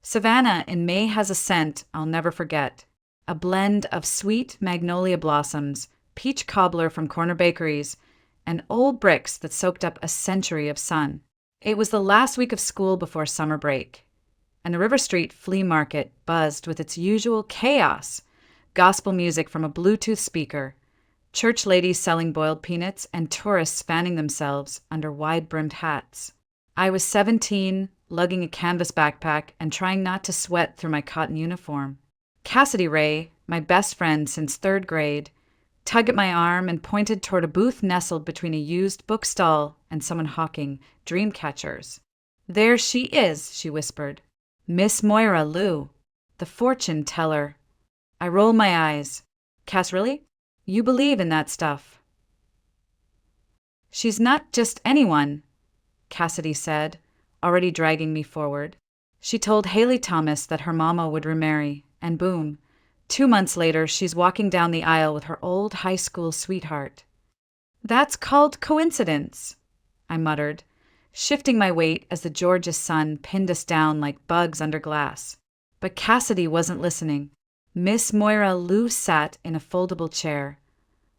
Savannah in May has a scent I'll never forget. A blend of sweet magnolia blossoms, peach cobbler from corner bakeries, and old bricks that soaked up a century of sun. It was the last week of school before summer break, and the River Street flea market buzzed with its usual chaos: gospel music from a Bluetooth speaker, church ladies selling boiled peanuts, and tourists fanning themselves under wide-brimmed hats. I was 17, lugging a canvas backpack and trying not to sweat through my cotton uniform. Cassidy Ray, my best friend since third grade, tugged at my arm and pointed toward a booth nestled between a used bookstall and someone hawking dream catchers. "There she is," she whispered. "Miss Moira Lou, the fortune teller." I rolled my eyes. "Cass, really? You believe in that stuff?" "She's not just anyone," Cassidy said, already dragging me forward. "She told Haley Thomas that her mama would remarry, and boom, 2 months later she's walking down the aisle with her old high school sweetheart." "That's called coincidence," I muttered, shifting my weight as the Georgia sun pinned us down like bugs under glass. But Cassidy wasn't listening. Miss Moira Lou sat in a foldable chair,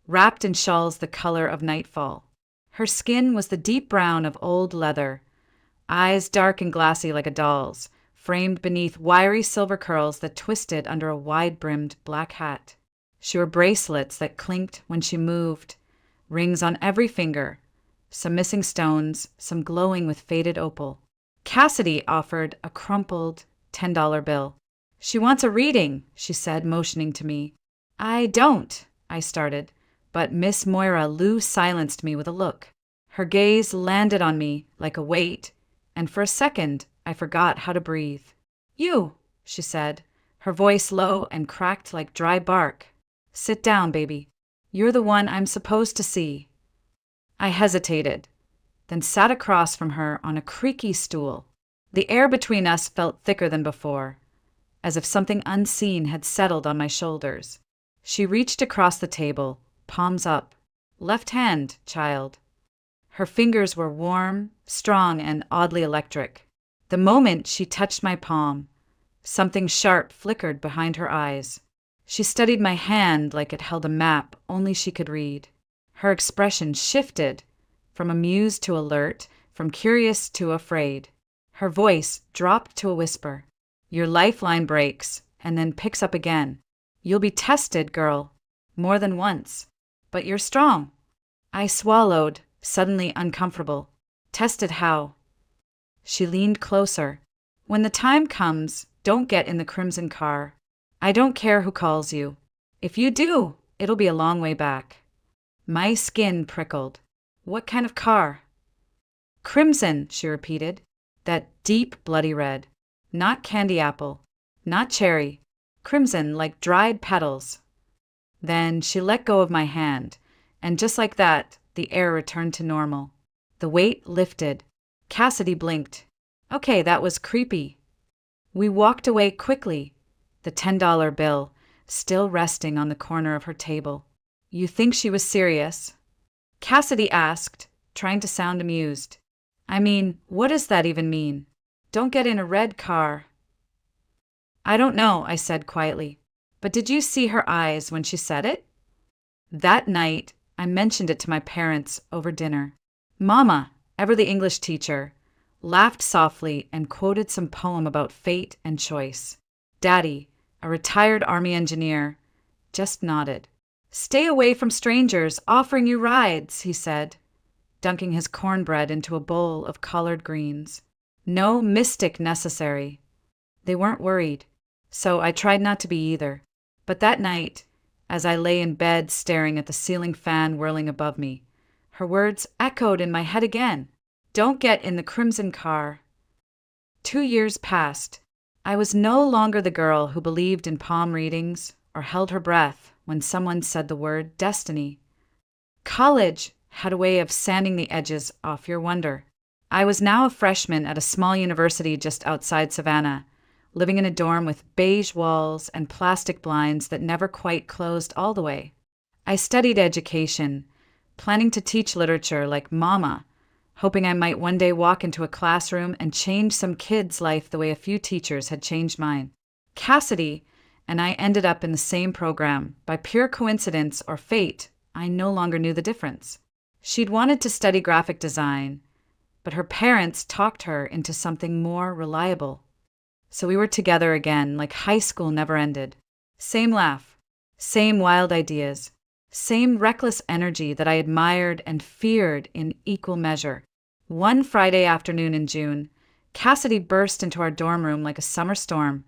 wrapped in shawls the color of nightfall. Her skin was the deep brown of old leather, eyes dark and glassy like a doll's, framed beneath wiry silver curls that twisted under a wide-brimmed black hat. She wore bracelets that clinked when she moved, rings on every finger, some missing stones, some glowing with faded opal. Cassidy offered a crumpled $10 bill. "She wants a reading," she said, motioning to me. "I don't," I started, but Miss Moira Lou silenced me with a look. Her gaze landed on me like a weight, and for a second I forgot how to breathe. "You," she said, her voice low and cracked like dry bark. "Sit down, baby. You're the one I'm supposed to see." I hesitated, then sat across from her on a creaky stool. The air between us felt thicker than before, as if something unseen had settled on my shoulders. She reached across the table, palms up. "Left hand, child." Her fingers were warm, strong, and oddly electric. The moment she touched my palm, something sharp flickered behind her eyes. She studied my hand like it held a map only she could read. Her expression shifted, from amused to alert, from curious to afraid. Her voice dropped to a whisper. "Your lifeline breaks, and then picks up again. You'll be tested, girl, more than once. But you're strong." I swallowed, suddenly uncomfortable. "Tested how?" She leaned closer. "When the time comes, don't get in the crimson car. I don't care who calls you. If you do, it'll be a long way back." My skin prickled. "What kind of car?" "Crimson," she repeated. "That deep bloody red. Not candy apple. Not cherry. Crimson like dried petals." Then she let go of my hand, and just like that, the air returned to normal. The weight lifted. Cassidy blinked. "Okay, that was creepy." We walked away quickly, the $10 bill still resting on the corner of her table. "You think she was serious?" Cassidy asked, trying to sound amused. "I mean, what does that even mean? Don't get in a red car." "I don't know," I said quietly. "But did you see her eyes when she said it?" That night, I mentioned it to my parents over dinner. Mama, ever the English teacher, laughed softly and quoted some poem about fate and choice. Daddy, a retired Army engineer, just nodded. "Stay away from strangers offering you rides," he said, dunking his cornbread into a bowl of collard greens. "No mystic necessary." They weren't worried, so I tried not to be either. But that night, as I lay in bed staring at the ceiling fan whirling above me, her words echoed in my head again. "Don't get in the crimson car." 2 years passed. I was no longer the girl who believed in palm readings or held her breath when someone said the word destiny. College had a way of sanding the edges off your wonder. I was now a freshman at a small university just outside Savannah, living in a dorm with beige walls and plastic blinds that never quite closed all the way. I studied education, planning to teach literature like Mama, hoping I might one day walk into a classroom and change some kid's life the way a few teachers had changed mine. Cassidy and I ended up in the same program. By pure coincidence or fate, I no longer knew the difference. She'd wanted to study graphic design, but her parents talked her into something more reliable. So we were together again, like high school never ended. Same laugh, same wild ideas, same reckless energy that I admired and feared in equal measure. One Friday afternoon in June, Cassidy burst into our dorm room like a summer storm,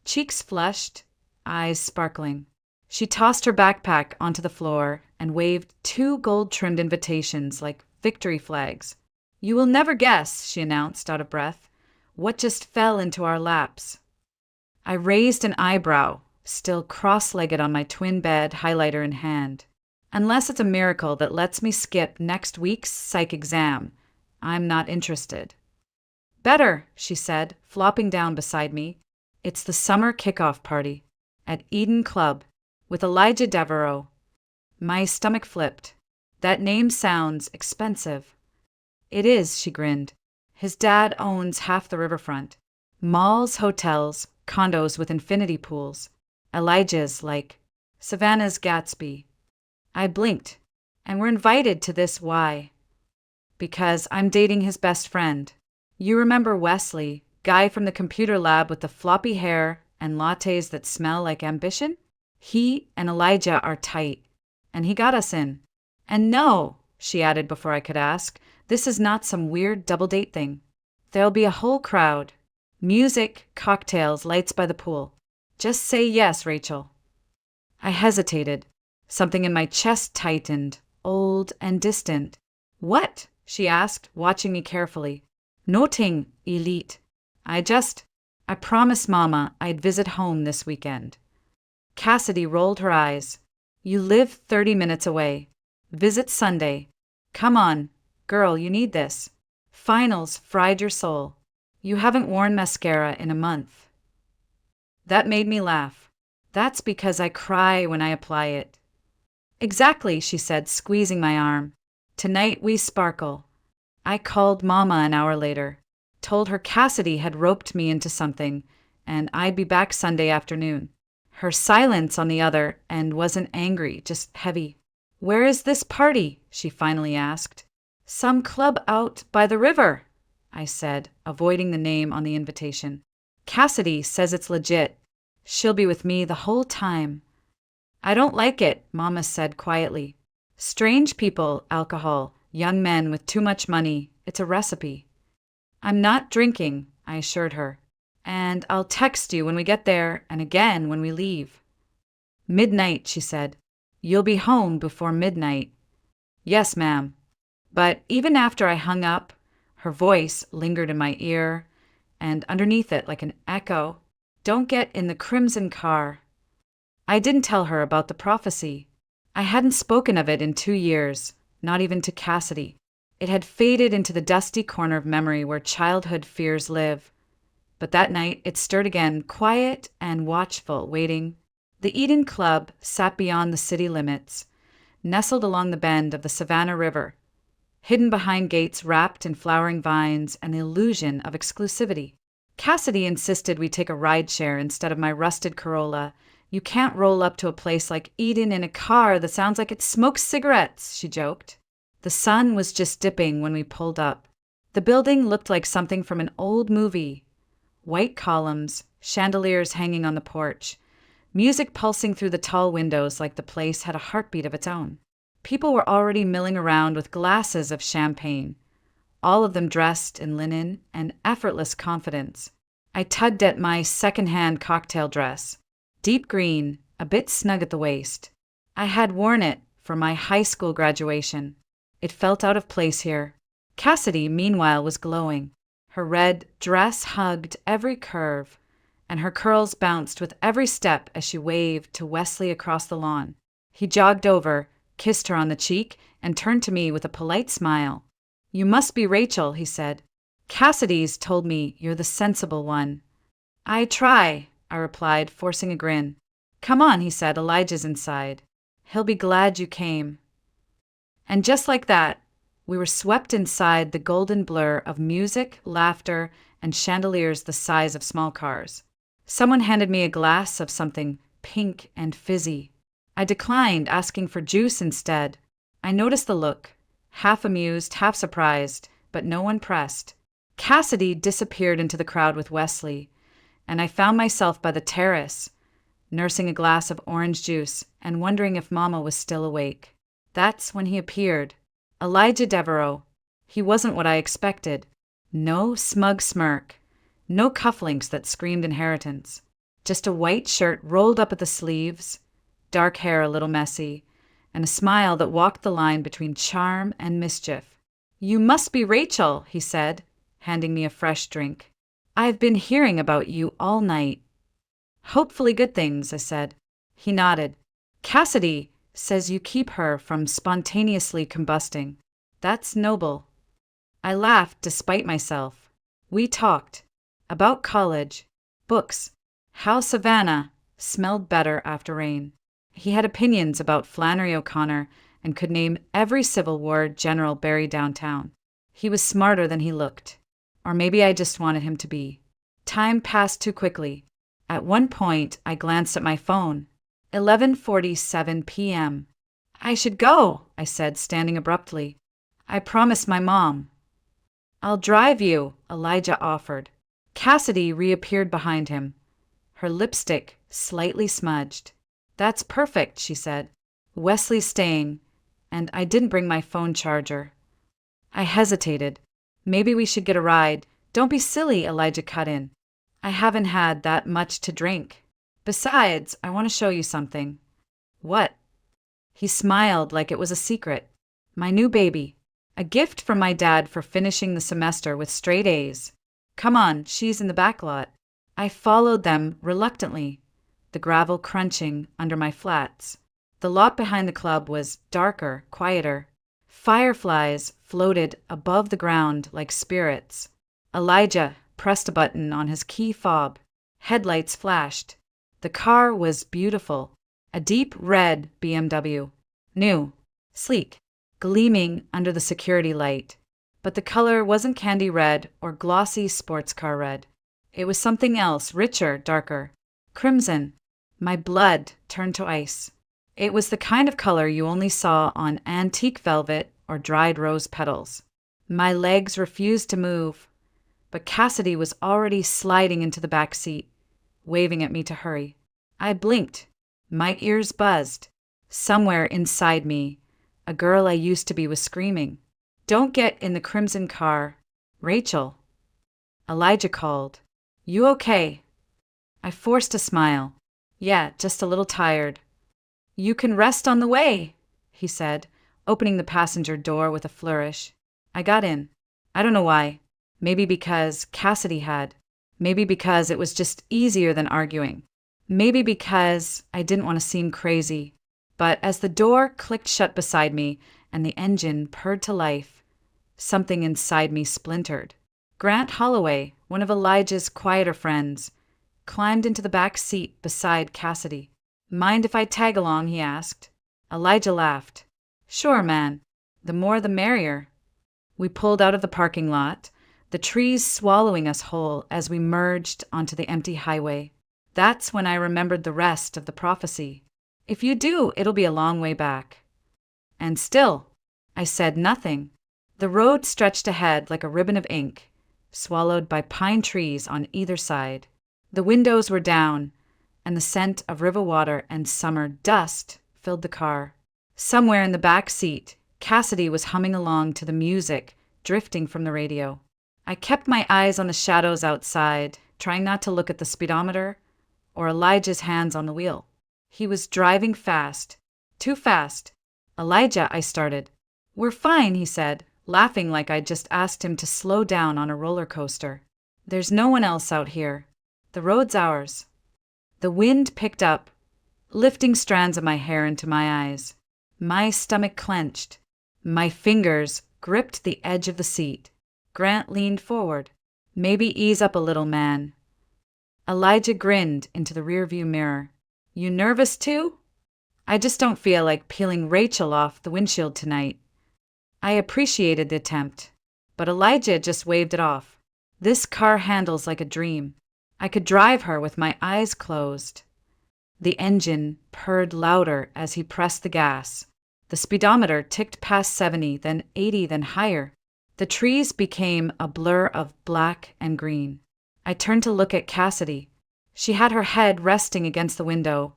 cheeks flushed, eyes sparkling. She tossed her backpack onto the floor and waved 2 gold-trimmed invitations like victory flags. "You will never guess," she announced, out of breath, "what just fell into our laps." I raised an eyebrow, still cross-legged on my twin bed, highlighter in hand. Unless it's a miracle that lets me skip next week's psych exam, I'm not interested. "Better," she said, flopping down beside me. "It's the summer kickoff party at Eden Club with Elijah Devereaux." My stomach flipped. That name sounds expensive. "It is," she grinned. "His dad owns half the riverfront. Malls, hotels, condos with infinity pools. Elijah's like Savannah's Gatsby." I blinked. "And we're invited to this, why?" "Because I'm dating his best friend. You remember Wesley, guy from the computer lab with the floppy hair and lattes that smell like ambition? He and Elijah are tight, and he got us in. And no," she added before I could ask, "this is not some weird double date thing. There'll be a whole crowd. Music, cocktails, lights by the pool. Just say yes, Rachel." I hesitated. Something in my chest tightened, old and distant. "What?" she asked, watching me carefully. "Nothing, elite. I promised Mama I'd visit home this weekend." Cassidy rolled her eyes. "You live 30 minutes away. Visit Sunday. Come on, girl, you need this. Finals fried your soul. You haven't worn mascara in a month." That made me laugh. "That's because I cry when I apply it." "Exactly," she said, squeezing my arm. "Tonight we sparkle." I called Mama an hour later, told her Cassidy had roped me into something, and I'd be back Sunday afternoon. Her silence on the other end wasn't angry, just heavy. "Where is this party?" she finally asked. "Some club out by the river," I said, avoiding the name on the invitation. "Cassidy says it's legit. She'll be with me the whole time." "I don't like it," Mama said quietly. "Strange people, alcohol, young men with too much money. It's a recipe." "I'm not drinking," I assured her. "And I'll text you when we get there and again when we leave." "Midnight," she said. "You'll be home before midnight." "Yes, ma'am." But even after I hung up, her voice lingered in my ear, and underneath it, like an echo, "Don't get in the crimson car." I didn't tell her about the prophecy. I hadn't spoken of it in 2 years, not even to Cassidy. It had faded into the dusty corner of memory where childhood fears live. But that night it stirred again, quiet and watchful, waiting. The Eden Club sat beyond the city limits, nestled along the bend of the Savannah River, hidden behind gates wrapped in flowering vines and the illusion of exclusivity. Cassidy insisted we take a rideshare instead of my rusted Corolla. "You can't roll up to a place like Eden in a car that sounds like it smokes cigarettes," she joked. The sun was just dipping when we pulled up. The building looked like something from an old movie. White columns, chandeliers hanging on the porch, music pulsing through the tall windows like the place had a heartbeat of its own. People were already milling around with glasses of champagne, all of them dressed in linen and effortless confidence. I tugged at my second-hand cocktail dress, deep green, a bit snug at the waist. I had worn it for my high school graduation. It felt out of place here. Cassidy, meanwhile, was glowing. Her red dress hugged every curve, and her curls bounced with every step as she waved to Wesley across the lawn. He jogged over, kissed her on the cheek, and turned to me with a polite smile. "You must be Rachel," he said. "Cassidy's told me you're the sensible one." "I try," I replied, forcing a grin. "Come on," he said, "Elijah's inside. He'll be glad you came." And just like that, We were swept inside the golden blur of music, laughter, and chandeliers the size of small cars. Someone handed me a glass of something pink and fizzy. I declined, asking for juice instead. I noticed the look, half amused, half surprised, but no one pressed. Cassidy disappeared into the crowd with Wesley, and I found myself by the terrace, nursing a glass of orange juice and wondering if Mama was still awake. That's when he appeared. Elijah Devereaux. He wasn't what I expected. No smug smirk. No cufflinks that screamed inheritance. Just a white shirt rolled up at the sleeves, dark hair a little messy, and a smile that walked the line between charm and mischief. "You must be Rachel," he said, handing me a fresh drink. "I've been hearing about you all night." "Hopefully good things," I said. He nodded. "Cassidy says you keep her from spontaneously combusting. That's noble." I laughed despite myself. We talked about college, books, how Savannah smelled better after rain. He had opinions about Flannery O'Connor and could name every Civil War general buried downtown. He was smarter than he looked. Or maybe I just wanted him to be. Time passed too quickly. At one point, I glanced at my phone. 11:47 p.m. "I should go," I said, standing abruptly. "I promised my mom." "I'll drive you," Elijah offered. Cassidy reappeared behind him, her lipstick slightly smudged. "That's perfect," she said. "Wesley's staying, and I didn't bring my phone charger." I hesitated. "Maybe we should get a ride." "Don't be silly," Elijah cut in. "I haven't had that much to drink. Besides, I want to show you something." "What?" He smiled like it was a secret. "My new baby. A gift from my dad for finishing the semester with straight A's. Come on, she's in the back lot." I followed them reluctantly, the gravel crunching under my flats. The lot behind the club was darker, quieter. Fireflies floated above the ground like spirits. Elijah pressed a button on his key fob. Headlights flashed. The car was beautiful. A deep red BMW. New, sleek, gleaming under the security light. But the color wasn't candy red or glossy sports car red. It was something else, richer, darker. Crimson. My blood turned to ice. It was the kind of color you only saw on antique velvet or dried rose petals. My legs refused to move, but Cassidy was already sliding into the back seat, waving at me to hurry. I blinked. My ears buzzed. Somewhere inside me, a girl I used to be was screaming, "Don't get in the crimson car, Rachel." Elijah called, "You okay?" I forced a smile. "Yeah, just a little tired." "You can rest on the way," he said, opening the passenger door with a flourish. I got in. I don't know why. Maybe because Cassidy had. Maybe because it was just easier than arguing. Maybe because I didn't want to seem crazy. But as the door clicked shut beside me and the engine purred to life, something inside me splintered. Grant Holloway, one of Elijah's quieter friends, climbed into the back seat beside Cassidy. "Mind if I tag along?" he asked. Elijah laughed. "Sure, man. The more the merrier." We pulled out of the parking lot, the trees swallowing us whole as we merged onto the empty highway. That's when I remembered the rest of the prophecy. If you do, it'll be a long way back. And still, I said nothing. The road stretched ahead like a ribbon of ink, swallowed by pine trees on either side. The windows were down, and the scent of river water and summer dust filled the car. Somewhere in the back seat, Cassidy was humming along to the music drifting from the radio. I kept my eyes on the shadows outside, trying not to look at the speedometer or Elijah's hands on the wheel. He was driving fast. Too fast. "Elijah," I started. "We're fine," he said, laughing like I'd just asked him to slow down on a roller coaster. "There's no one else out here. The road's ours." The wind picked up, lifting strands of my hair into my eyes. My stomach clenched. My fingers gripped the edge of the seat. Grant leaned forward. "Maybe ease up a little, man." Elijah grinned into the rearview mirror. "You nervous too?" "I just don't feel like peeling Rachel off the windshield tonight." I appreciated the attempt, but Elijah just waved it off. This car handles like a dream. I could drive her with my eyes closed. The engine purred louder as he pressed the gas. The speedometer ticked past 70, then 80, then higher. The trees became a blur of black and green. I turned to look at Cassidy. She had her head resting against the window,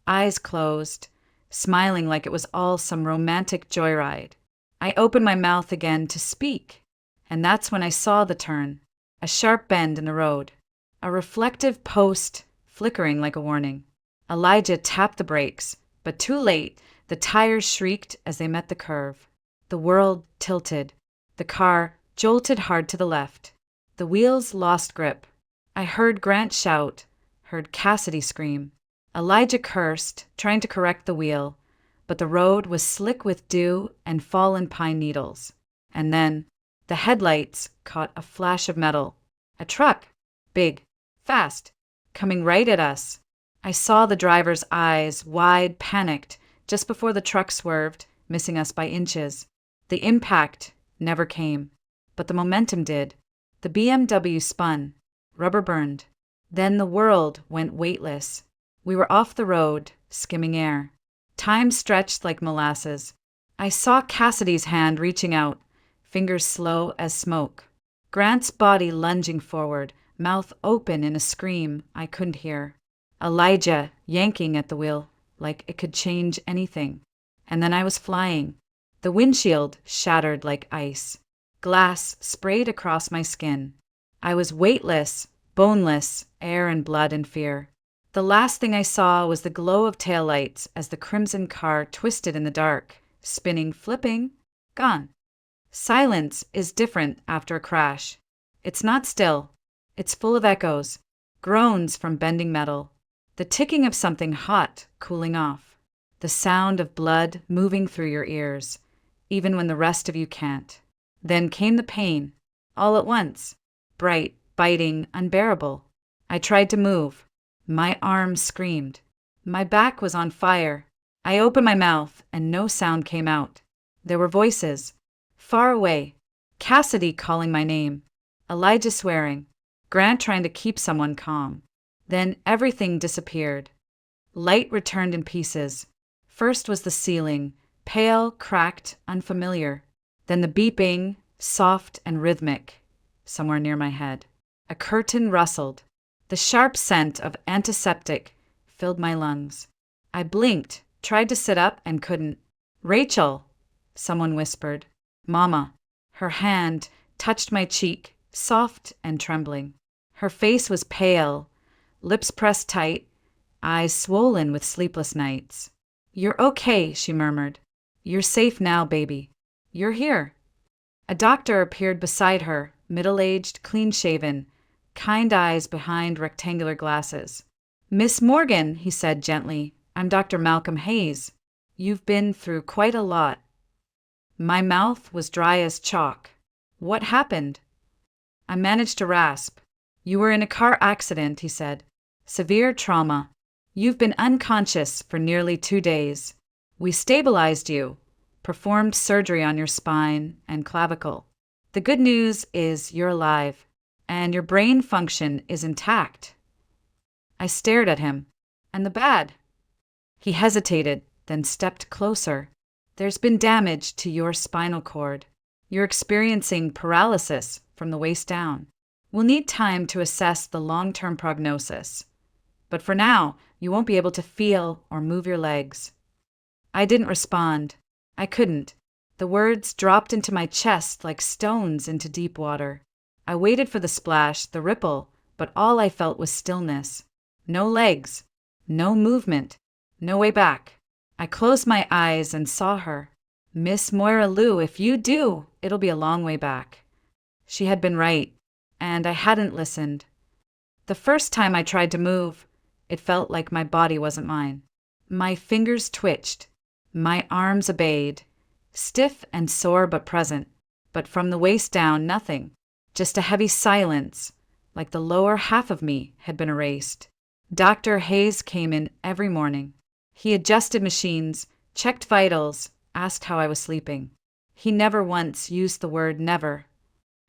eyes closed, smiling like it was all some romantic joyride. I opened my mouth again to speak, and that's when I saw the turn, a sharp bend in the road, a reflective post flickering like a warning. Elijah tapped the brakes, but too late. The tires shrieked as they met the curve. The world tilted. The car jolted hard to the left. The wheels lost grip. I heard Grant shout, heard Cassidy scream. Elijah cursed, trying to correct the wheel, but the road was slick with dew and fallen pine needles. And then the headlights caught a flash of metal. A truck, big, fast, coming right at us. I saw the driver's eyes, wide, panicked, just before the truck swerved, missing us by inches. The impact never came, but the momentum did. The BMW spun, rubber burned. Then the world went weightless. We were off the road, skimming air. Time stretched like molasses. I saw Cassidy's hand reaching out, fingers slow as smoke. Grant's body lunging forward, mouth open in a scream I couldn't hear. Elijah yanking at the wheel like it could change anything. And then I was flying. The windshield shattered like ice. Glass sprayed across my skin. I was weightless, boneless, air and blood and fear. The last thing I saw was the glow of taillights as the crimson car twisted in the dark, spinning, flipping, gone. Silence is different after a crash. It's not still. It's full of echoes, groans from bending metal, the ticking of something hot cooling off, the sound of blood moving through your ears, even when the rest of you can't. Then came the pain, all at once, bright, biting, unbearable. I tried to move. My arms screamed. My back was on fire. I opened my mouth, and no sound came out. There were voices, far away, Cassidy calling my name, Elijah swearing, Grant trying to keep someone calm. Then everything disappeared. Light returned in pieces. First was the ceiling, pale, cracked, unfamiliar. Then the beeping, soft and rhythmic, somewhere near my head. A curtain rustled. The sharp scent of antiseptic filled my lungs. I blinked, tried to sit up and couldn't. "Rachel," someone whispered. "Mama." Her hand touched my cheek, soft and trembling. Her face was pale, lips pressed tight, eyes swollen with sleepless nights. "You're okay," she murmured. "You're safe now, baby. You're here." A doctor appeared beside her, middle-aged, clean-shaven, kind eyes behind rectangular glasses. "Miss Morgan," he said gently, "I'm Dr. Malcolm Hayes. You've been through quite a lot." My mouth was dry as chalk. "What happened?" I managed to rasp. "You were in a car accident," he said. "Severe trauma. You've been unconscious for nearly 2 days. We stabilized you, performed surgery on your spine and clavicle. The good news is you're alive, and your brain function is intact." I stared at him. "And the bad?" He hesitated, then stepped closer. "There's been damage to your spinal cord. You're experiencing paralysis from the waist down. We'll need time to assess the long-term prognosis. But for now, you won't be able to feel or move your legs." I didn't respond. I couldn't. The words dropped into my chest like stones into deep water. I waited for the splash, the ripple, but all I felt was stillness. No legs, no movement, no way back. I closed my eyes and saw her. "Miss Moira Lou, if you do, it'll be a long way back." She had been right, and I hadn't listened. The first time I tried to move, it felt like my body wasn't mine. My fingers twitched. My arms obeyed, stiff and sore but present. But from the waist down, nothing. Just a heavy silence, like the lower half of me had been erased. Dr. Hayes came in every morning. He adjusted machines, checked vitals, asked how I was sleeping. He never once used the word never.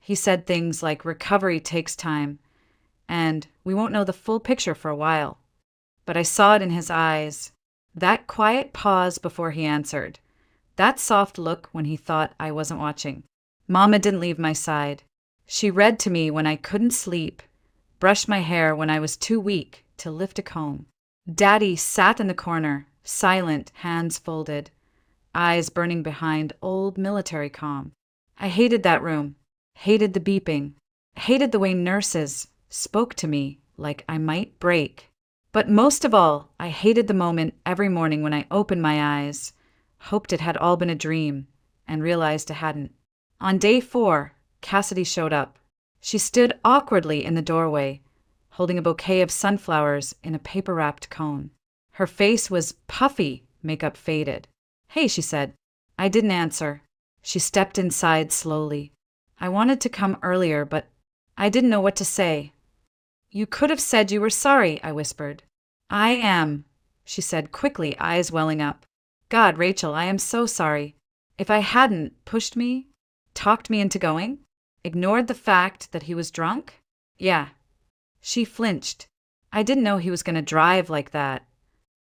He said things like recovery takes time, and we won't know the full picture for a while. But I saw it in his eyes. That quiet pause before he answered. That soft look when he thought I wasn't watching. Mama didn't leave my side. She read to me when I couldn't sleep, brushed my hair when I was too weak to lift a comb. Daddy sat in the corner, silent, hands folded, eyes burning behind old military calm. I hated that room, hated the beeping, hated the way nurses spoke to me like I might break. But most of all, I hated the moment every morning when I opened my eyes, hoped it had all been a dream, and realized it hadn't. On day 4, Cassidy showed up. She stood awkwardly in the doorway, holding a bouquet of sunflowers in a paper-wrapped cone. Her face was puffy, makeup faded. "Hey," she said. I didn't answer. She stepped inside slowly. I wanted to come earlier, but I didn't know what to say. "You could have said you were sorry," I whispered. "I am," she said quickly, eyes welling up. "God, Rachel, I am so sorry. If I hadn't pushed me, talked me into going, ignored the fact that he was drunk?" "Yeah." She flinched. I didn't know he was going to drive like that.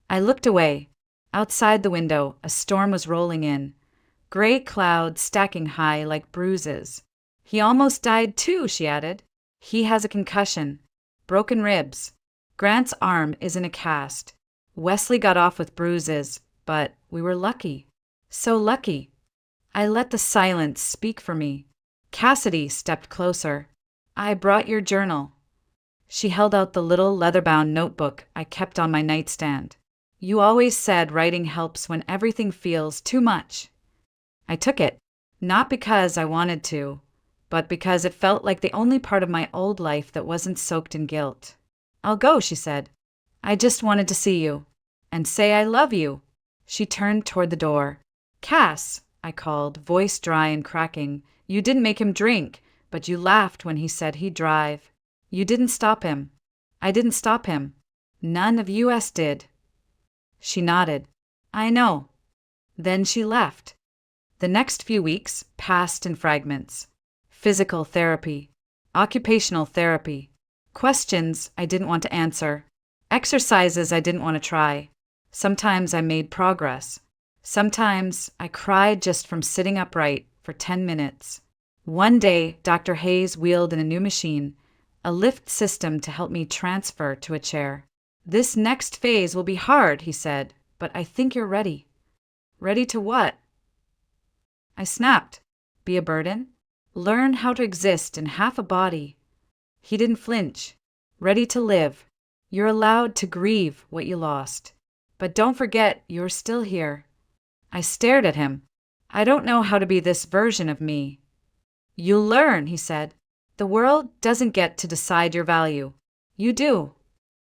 I looked away. Outside the window, a storm was rolling in, gray clouds stacking high like bruises. "He almost died too," she added. "He has a concussion. Broken ribs. Grant's arm is in a cast. Wesley got off with bruises, but we were lucky. So lucky." I let the silence speak for me. Cassidy stepped closer. "I brought your journal." She held out the little leather-bound notebook I kept on my nightstand. "You always said writing helps when everything feels too much." I took it, not because I wanted to, but because it felt like the only part of my old life that wasn't soaked in guilt. "I'll go," she said. "I just wanted to see you. And say I love you." She turned toward the door. "Cass," I called, voice dry and cracking. "You didn't make him drink, but you laughed when he said he'd drive. You didn't stop him." "I didn't stop him. None of us did." She nodded. "I know." Then she left. The next few weeks passed in fragments. Physical therapy, occupational therapy, questions I didn't want to answer, exercises I didn't want to try. Sometimes I made progress. Sometimes I cried just from sitting upright for 10 minutes. One day, Dr. Hayes wheeled in a new machine, a lift system to help me transfer to a chair. "This next phase will be hard," he said, "but I think you're ready." "Ready to what?" I snapped. "Be a burden? Learn how to exist in half a body." He didn't flinch. "Ready to live. You're allowed to grieve what you lost. But don't forget you're still here." I stared at him. "I don't know how to be this version of me." "You'll learn," he said. "The world doesn't get to decide your value. You do."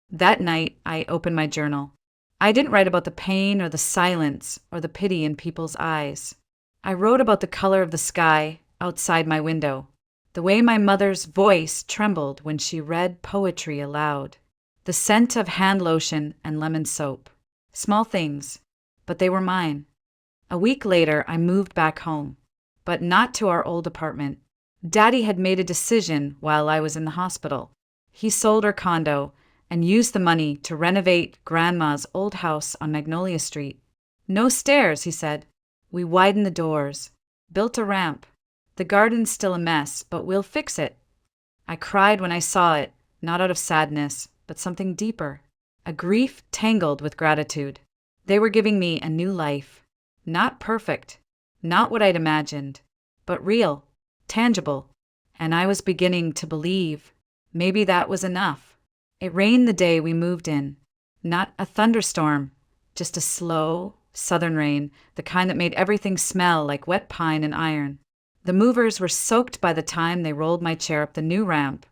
That night, I opened my journal. I didn't write about the pain or the silence or the pity in people's eyes. I wrote about the color of the sky outside my window, the way my mother's voice trembled when she read poetry aloud, the scent of hand lotion and lemon soap. Small things, but they were mine. A week later, I moved back home, but not to our old apartment. Daddy had made a decision while I was in the hospital. He sold our condo and used the money to renovate Grandma's old house on Magnolia Street. "No stairs," he said. "We widened the doors, built a ramp. The garden's still a mess, but we'll fix it." I cried when I saw it, not out of sadness, but something deeper, a grief tangled with gratitude. They were giving me a new life. Not perfect, not what I'd imagined, but real, tangible. And I was beginning to believe maybe that was enough. It rained the day we moved in. Not a thunderstorm, just a slow, southern rain, the kind that made everything smell like wet pine and iron. The movers were soaked by the time they rolled my chair up the new ramp,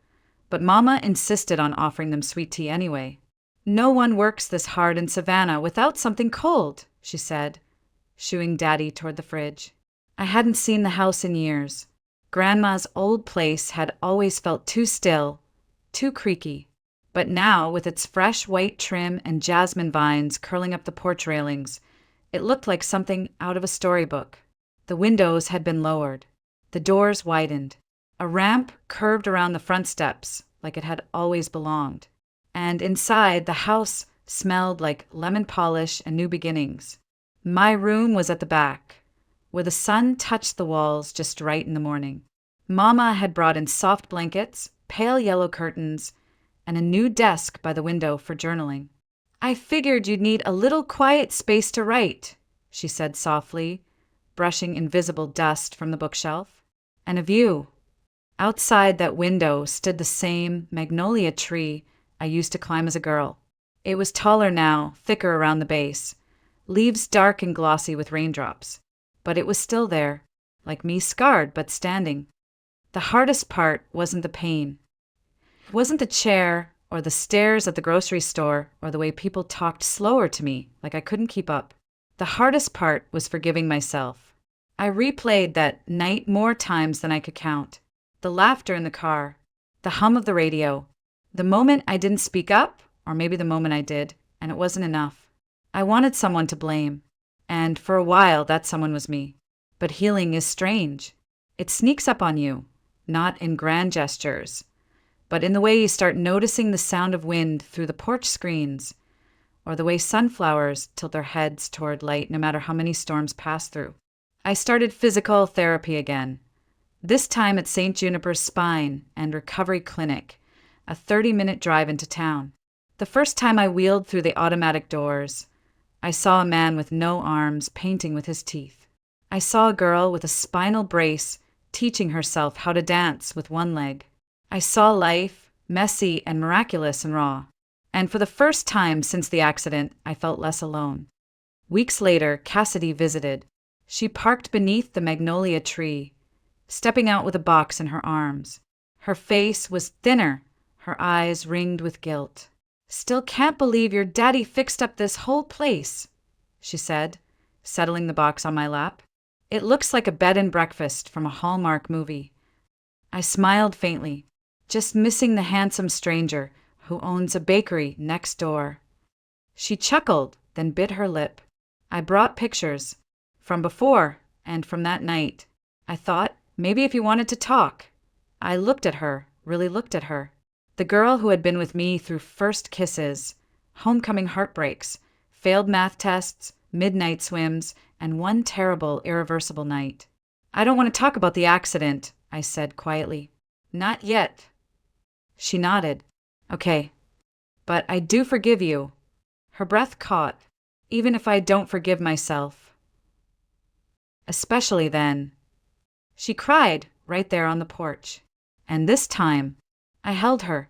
but Mama insisted on offering them sweet tea anyway. "No one works this hard in Savannah without something cold," she said, shooing Daddy toward the fridge. I hadn't seen the house in years. Grandma's old place had always felt too still, too creaky. But now, with its fresh white trim and jasmine vines curling up the porch railings, it looked like something out of a storybook. The windows had been lowered. The doors widened. A ramp curved around the front steps like it had always belonged. And inside, the house smelled like lemon polish and new beginnings. My room was at the back, where the sun touched the walls just right in the morning. Mama had brought in soft blankets, pale yellow curtains, and a new desk by the window for journaling. "I figured you'd need a little quiet space to write," she said softly, brushing invisible dust from the bookshelf. "And a view." Outside that window stood the same magnolia tree I used to climb as a girl. It was taller now, thicker around the base, leaves dark and glossy with raindrops. But it was still there, like me, scarred but standing. The hardest part wasn't the pain. It wasn't the chair or the stairs at the grocery store or the way people talked slower to me, like I couldn't keep up. The hardest part was forgiving myself. I replayed that night more times than I could count. The laughter in the car, the hum of the radio, the moment I didn't speak up, or maybe the moment I did, and it wasn't enough. I wanted someone to blame, and for a while that someone was me. But healing is strange. It sneaks up on you, not in grand gestures, but in the way you start noticing the sound of wind through the porch screens, or the way sunflowers tilt their heads toward light no matter how many storms pass through. I started physical therapy again, this time at St. Juniper's Spine and Recovery Clinic, a 30-minute drive into town. The first time I wheeled through the automatic doors, I saw a man with no arms painting with his teeth. I saw a girl with a spinal brace teaching herself how to dance with one leg. I saw life, messy and miraculous and raw. And for the first time since the accident, I felt less alone. Weeks later, Cassidy visited. She parked beneath the magnolia tree, stepping out with a box in her arms. Her face was thinner, her eyes ringed with guilt. "Still can't believe your daddy fixed up this whole place," she said, settling the box on my lap. "It looks like a bed and breakfast from a Hallmark movie." I smiled faintly, just missing the handsome stranger who owns a bakery next door. She chuckled, then bit her lip. I brought pictures, from before and from that night. I thought, maybe if you wanted to talk. I looked at her, really looked at her. The girl who had been with me through first kisses, homecoming heartbreaks, failed math tests, midnight swims, and one terrible, irreversible night. "I don't want to talk about the accident," I said quietly. "Not yet." She nodded. "Okay. But I do forgive you." Her breath caught. "Even if I don't forgive myself." "Especially then." She cried right there on the porch. And this time, I held her.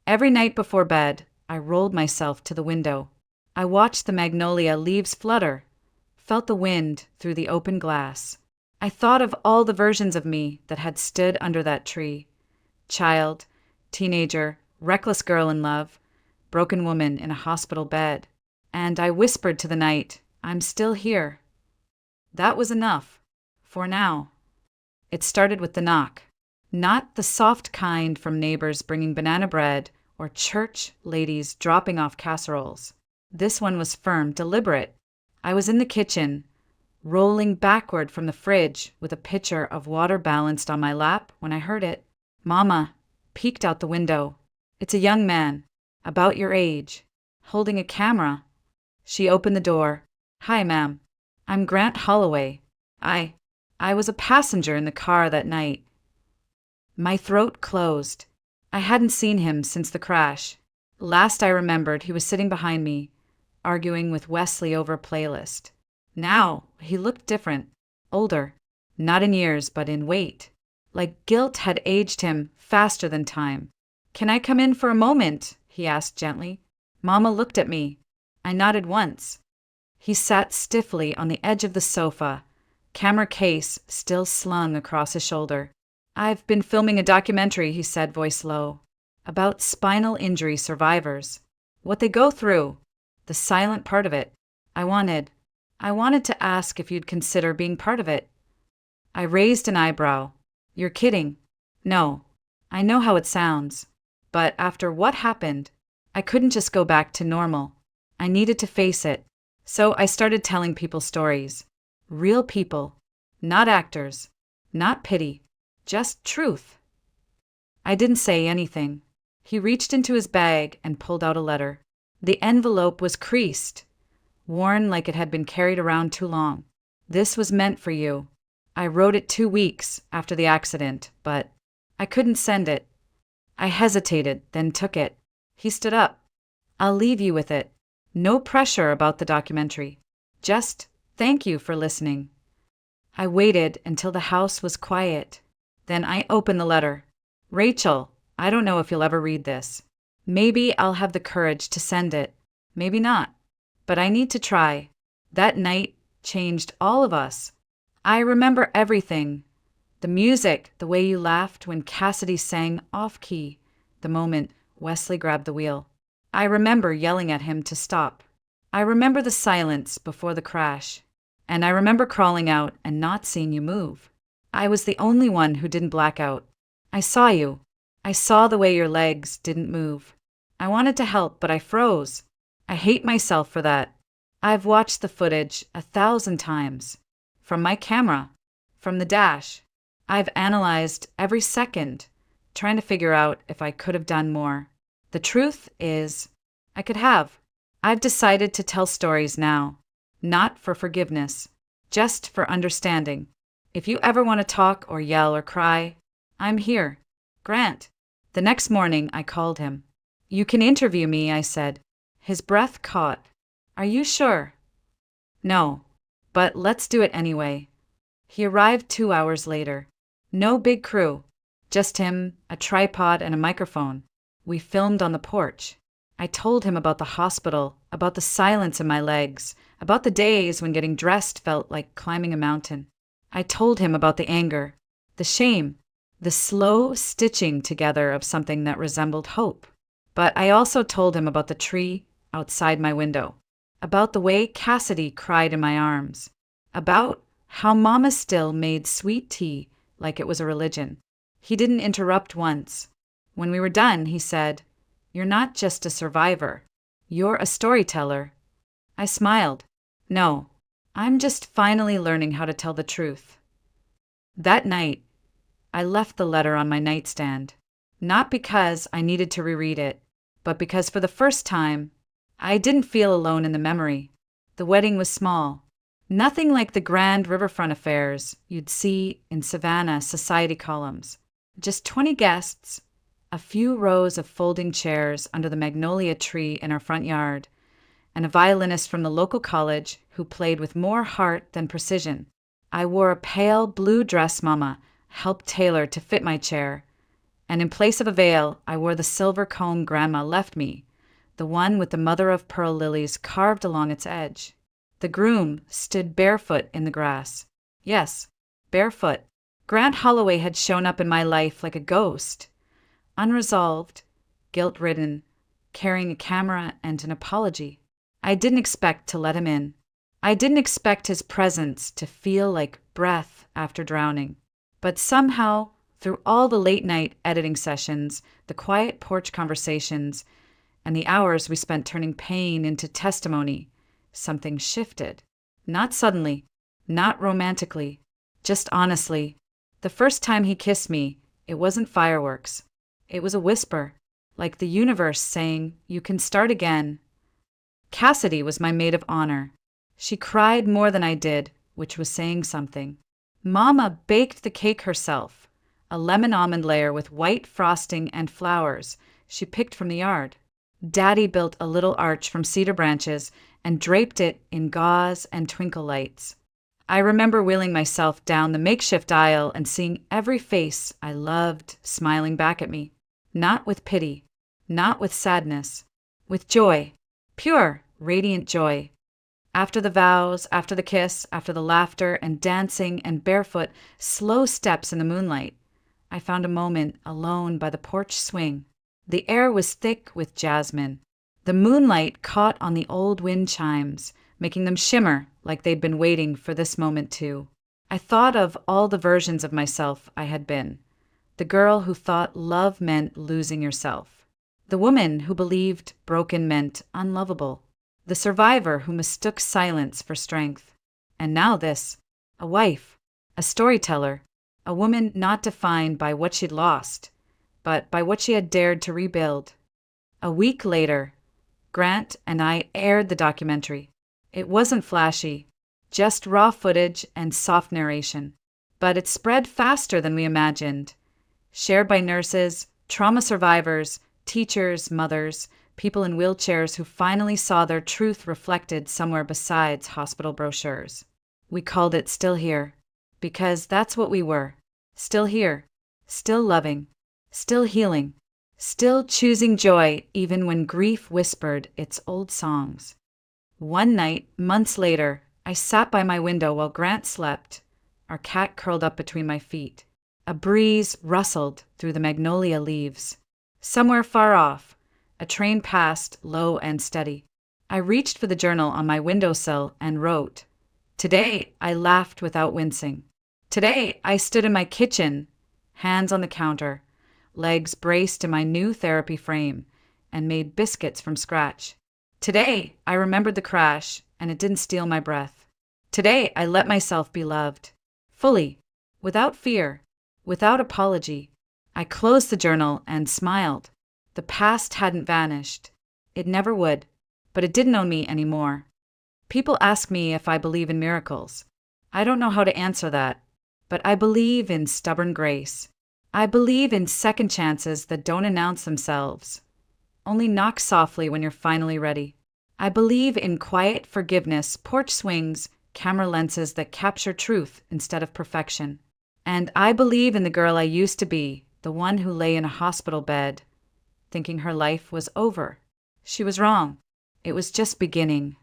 Every night before bed, I rolled myself to the window. I watched the magnolia leaves flutter, felt the wind through the open glass. I thought of all the versions of me that had stood under that tree. Child, teenager, reckless girl in love, broken woman in a hospital bed. And I whispered to the night, "I'm still here." That was enough. For now. It started with the knock. Not the soft kind from neighbors bringing banana bread or church ladies dropping off casseroles. This one was firm, deliberate. I was in the kitchen, rolling backward from the fridge with a pitcher of water balanced on my lap when I heard it. Mama peeked out the window. It's a young man, about your age, holding a camera. She opened the door. "Hi, ma'am. I'm Grant Holloway. I was a passenger in the car that night." My throat closed. I hadn't seen him since the crash. Last I remembered, he was sitting behind me, arguing with Wesley over a playlist. Now, he looked different, older, not in years, but in weight. Like guilt had aged him faster than time. "Can I come in for a moment?" he asked gently. Mama looked at me. I nodded once. He sat stiffly on the edge of the sofa, camera case still slung across his shoulder. "I've been filming a documentary," he said, voice low, "about spinal injury survivors. What they go through, the silent part of it. I wanted to ask if you'd consider being part of it." I raised an eyebrow. "You're kidding." "No, I know how it sounds. But after what happened, I couldn't just go back to normal. I needed to face it. So I started telling people stories. Real people. Not actors. Not pity. Just truth. I didn't say anything. He reached into his bag and pulled out a letter. The envelope was creased, worn like it had been carried around too long. This was meant for you. I wrote it 2 weeks after the accident, but I couldn't send it. I hesitated, then took it. He stood up. I'll leave you with it. No pressure about the documentary. Just thank you for listening. I waited until the house was quiet. Then I opened the letter. Rachel, I don't know if you'll ever read this. Maybe I'll have the courage to send it. Maybe not. But I need to try. That night changed all of us. I remember everything. The music, the way you laughed when Cassidy sang off-key, the moment Wesley grabbed the wheel. I remember yelling at him to stop. I remember the silence before the crash. And I remember crawling out and not seeing you move. I was the only one who didn't black out. I saw you. I saw the way your legs didn't move. I wanted to help, but I froze. I hate myself for that. I've watched the footage 1,000 times. From my camera. From the dash. I've analyzed every second, trying to figure out if I could have done more. The truth is, I could have. I've decided to tell stories now. Not for forgiveness. Just for understanding. If you ever want to talk or yell or cry, I'm here. Grant. The next morning, I called him. You can interview me, I said. His breath caught. Are you sure? No, but let's do it anyway. He arrived 2 hours later. No big crew. Just him, a tripod, and a microphone. We filmed on the porch. I told him about the hospital, about the silence in my legs, about the days when getting dressed felt like climbing a mountain. I told him about the anger, the shame, the slow stitching together of something that resembled hope. But I also told him about the tree outside my window, about the way Cassidy cried in my arms, about how Mama still made sweet tea like it was a religion. He didn't interrupt once. When we were done, he said, "You're not just a survivor. You're a storyteller." I smiled. No, I'm just finally learning how to tell the truth. That night, I left the letter on my nightstand, not because I needed to reread it, but because for the first time, I didn't feel alone in the memory. The wedding was small, nothing like the grand riverfront affairs you'd see in Savannah society columns. Just 20 guests, a few rows of folding chairs under the magnolia tree in our front yard, and a violinist from the local college who played with more heart than precision. I wore a pale blue dress Mama helped tailor to fit my chair, and in place of a veil, I wore the silver comb Grandma left me, the one with the mother-of-pearl lilies carved along its edge. The groom stood barefoot in the grass. Yes, barefoot. Grant Holloway had shown up in my life like a ghost, unresolved, guilt-ridden, carrying a camera and an apology. I didn't expect to let him in. I didn't expect his presence to feel like breath after drowning. But somehow, through all the late-night editing sessions, the quiet porch conversations, and the hours we spent turning pain into testimony, something shifted. Not suddenly, not romantically, just honestly. The first time he kissed me, it wasn't fireworks. It was a whisper, like the universe saying, "You can start again." Cassidy was my maid of honor. She cried more than I did, which was saying something. Mama baked the cake herself, a lemon almond layer with white frosting and flowers she picked from the yard. Daddy built a little arch from cedar branches and draped it in gauze and twinkle lights. I remember wheeling myself down the makeshift aisle and seeing every face I loved smiling back at me. Not with pity, not with sadness, with joy, pure, radiant joy. After the vows, after the kiss, after the laughter and dancing and barefoot, slow steps in the moonlight, I found a moment alone by the porch swing. The air was thick with jasmine. The moonlight caught on the old wind chimes, making them shimmer like they'd been waiting for this moment too. I thought of all the versions of myself I had been. The girl who thought love meant losing yourself. The woman who believed broken meant unlovable. The survivor who mistook silence for strength. And now this, a wife, a storyteller, a woman not defined by what she'd lost, but by what she had dared to rebuild. A week later, Grant and I aired the documentary. It wasn't flashy, just raw footage and soft narration. But it spread faster than we imagined. Shared by nurses, trauma survivors, teachers, mothers, people in wheelchairs who finally saw their truth reflected somewhere besides hospital brochures. We called it Still Here, because that's what we were. Still here, still loving, still healing, still choosing joy even when grief whispered its old songs. One night, months later, I sat by my window while Grant slept, our cat curled up between my feet. A breeze rustled through the magnolia leaves. Somewhere far off, a train passed, low and steady. I reached for the journal on my windowsill and wrote. Today, I laughed without wincing. Today, I stood in my kitchen, hands on the counter, legs braced in my new therapy frame, and made biscuits from scratch. Today, I remembered the crash, and it didn't steal my breath. Today, I let myself be loved. Fully, without fear, without apology. I closed the journal and smiled. The past hadn't vanished. It never would, but it didn't own me anymore. People ask me if I believe in miracles. I don't know how to answer that, but I believe in stubborn grace. I believe in second chances that don't announce themselves. Only knock softly when you're finally ready. I believe in quiet forgiveness, porch swings, camera lenses that capture truth instead of perfection. And I believe in the girl I used to be, the one who lay in a hospital bed, thinking her life was over. She was wrong. It was just beginning.